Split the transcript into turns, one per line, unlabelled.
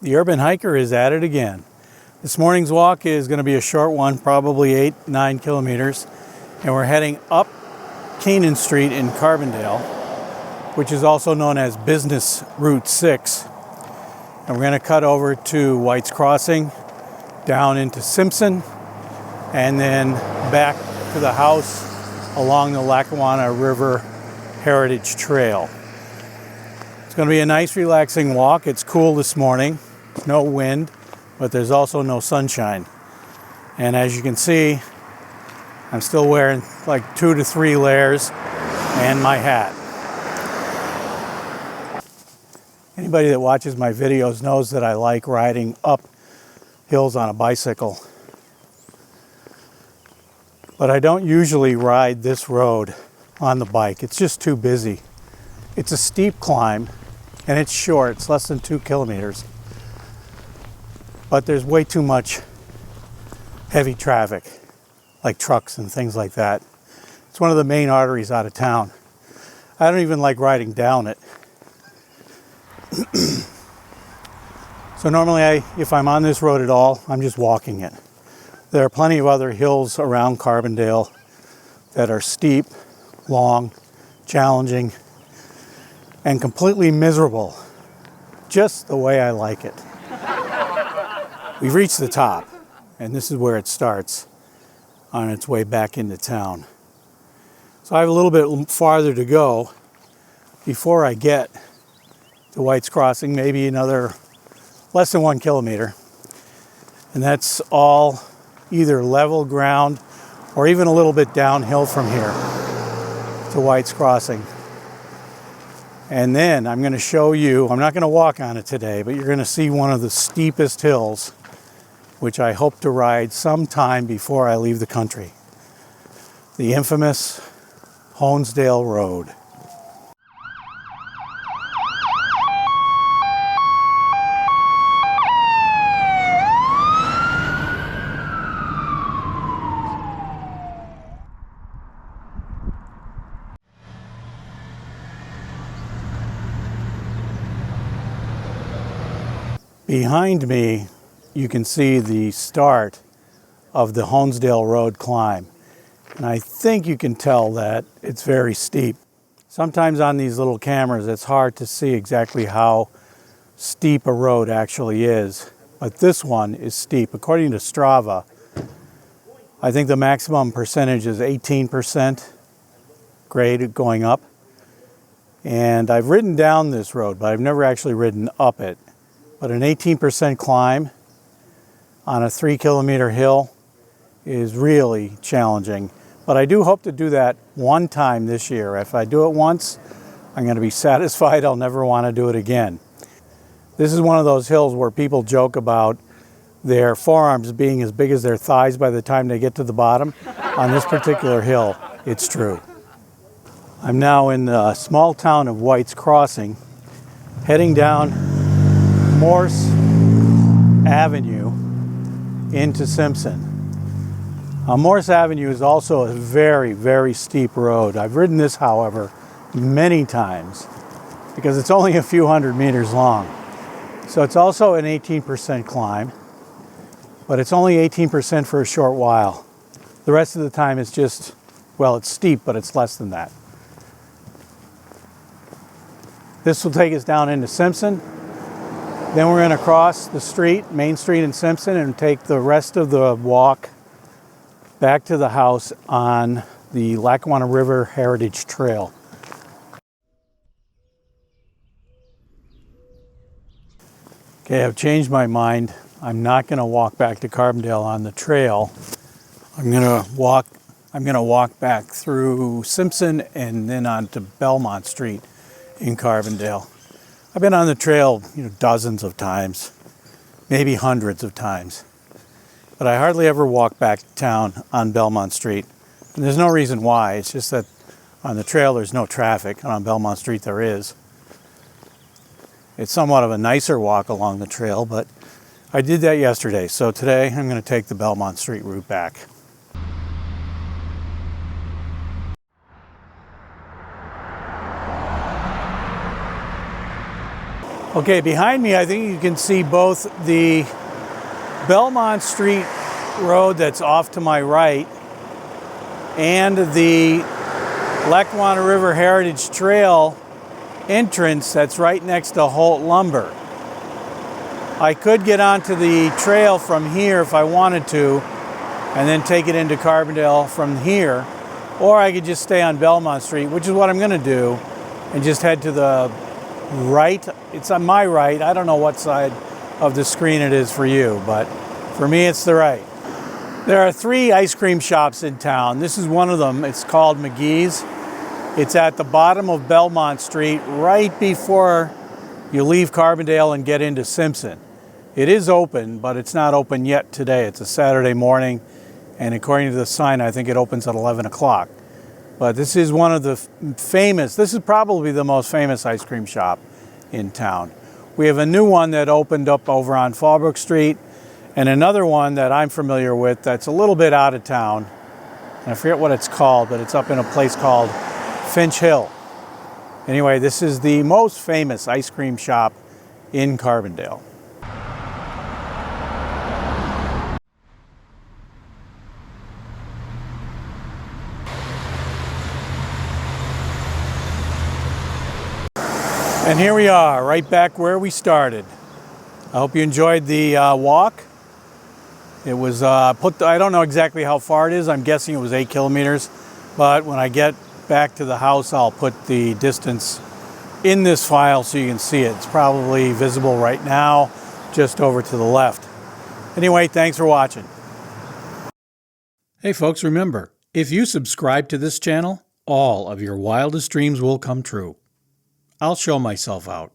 The urban hiker is at it again. This morning's walk is going to be a short one, probably 8-9 kilometers, and we're heading up Canaan Street in Carbondale, which is also known as Business Route 6. And we're going to cut over to White's Crossing, down into Simpson, and then back to the house along the Lackawanna River Heritage Trail. It's going to be a nice relaxing walk. It's cool this morning, no wind, but there's also no sunshine. And as you can see, I'm still wearing like 2 to 3 layers and my hat. Anybody that watches my videos knows that I like riding up hills on a bicycle. But I don't usually ride this road on the bike. It's just too busy. It's a steep climb and it's short. It's less than 2 kilometers. But there's way too much heavy traffic, like trucks and things like that. It's one of the main arteries out of town. I don't even like riding down it. So normally if I'm on this road at all, I'm just walking it. There are plenty of other hills around Carbondale that are steep, long, challenging, and completely miserable, just the way I like it. We've reached the top, and this is where it starts on its way back into town. So I have a little bit farther to go before I get to White's Crossing, maybe another less than 1 kilometer. And that's all either level ground or even a little bit downhill from here to White's Crossing. And then I'm going to show you, I'm not going to walk on it today, but you're going to see one of the steepest hills, which I hope to ride sometime before I leave the country. The infamous Honesdale Road. Behind me, you can see the start of the Honesdale Road climb. And I think you can tell that it's very steep. Sometimes on these little cameras, it's hard to see exactly how steep a road actually is. But this one is steep. According to Strava, I think the maximum percentage is 18% grade going up. And I've ridden down this road, but I've never actually ridden up it. But an 18% climb on a 3-kilometer hill is really challenging. But I do hope to do that one time this year. If I do it once, I'm going to be satisfied. I'll never want to do it again. This is one of those hills where people joke about their forearms being as big as their thighs by the time they get to the bottom. On this particular hill, it's true. I'm now in the small town of White's Crossing, heading down Morse Avenue into Simpson. Morse Avenue is also a very, very steep road. I've ridden this, however, many times because it's only a few hundred meters long. So it's also an 18% climb, but it's only 18% for a short while. The rest of the time it's just, well, it's steep, but it's less than that. This will take us down into Simpson. Then we're going to cross the street, Main Street in Simpson, and take the rest of the walk back to the house on the Lackawanna River Heritage Trail. Okay, I've changed my mind. I'm not going to walk back to Carbondale on the trail. I'm going to walk back through Simpson and then on to Belmont Street in Carbondale. I've been on the trail, dozens of times, maybe hundreds of times, but I hardly ever walk back to town on Belmont Street. And there's no reason why. It's just that on the trail there's no traffic, and on Belmont Street there is. It's somewhat of a nicer walk along the trail, but I did that yesterday, so today I'm going to take the Belmont Street route back. Okay, behind me I think you can see both the Belmont Street road that's off to my right and the Lackawanna River Heritage Trail entrance that's right next to Holt Lumber. I could get onto the trail from here if I wanted to and then take it into Carbondale from here, or I could just stay on Belmont Street, which is what I'm going to do, and just head to the right. It's on my right. I don't know what side of the screen it is for you, but for me it's the right. There are 3 ice cream shops in town. This is one of them. It's called McGee's. It's at the bottom of Belmont Street, right before you leave Carbondale and get into Simpson. It is open, but it's not open yet today. It's a Saturday morning, and according to the sign, I think it opens at 11 o'clock. But this is one of the famous, this is probably the most famous ice cream shop in town. We have a new one that opened up over on Fallbrook Street, and another one that I'm familiar with that's a little bit out of town. And I forget what it's called, but it's up in a place called Finch Hill. Anyway, this is the most famous ice cream shop in Carbondale. And here we are, right back where we started. I hope you enjoyed the walk. It was I don't know exactly how far it is. I'm guessing it was 8 kilometers. But when I get back to the house, I'll put the distance in this file so you can see it. It's probably visible right now, just over to the left. Anyway, thanks for watching. Hey folks, remember, if you subscribe to this channel, all of your wildest dreams will come true. I'll show myself out.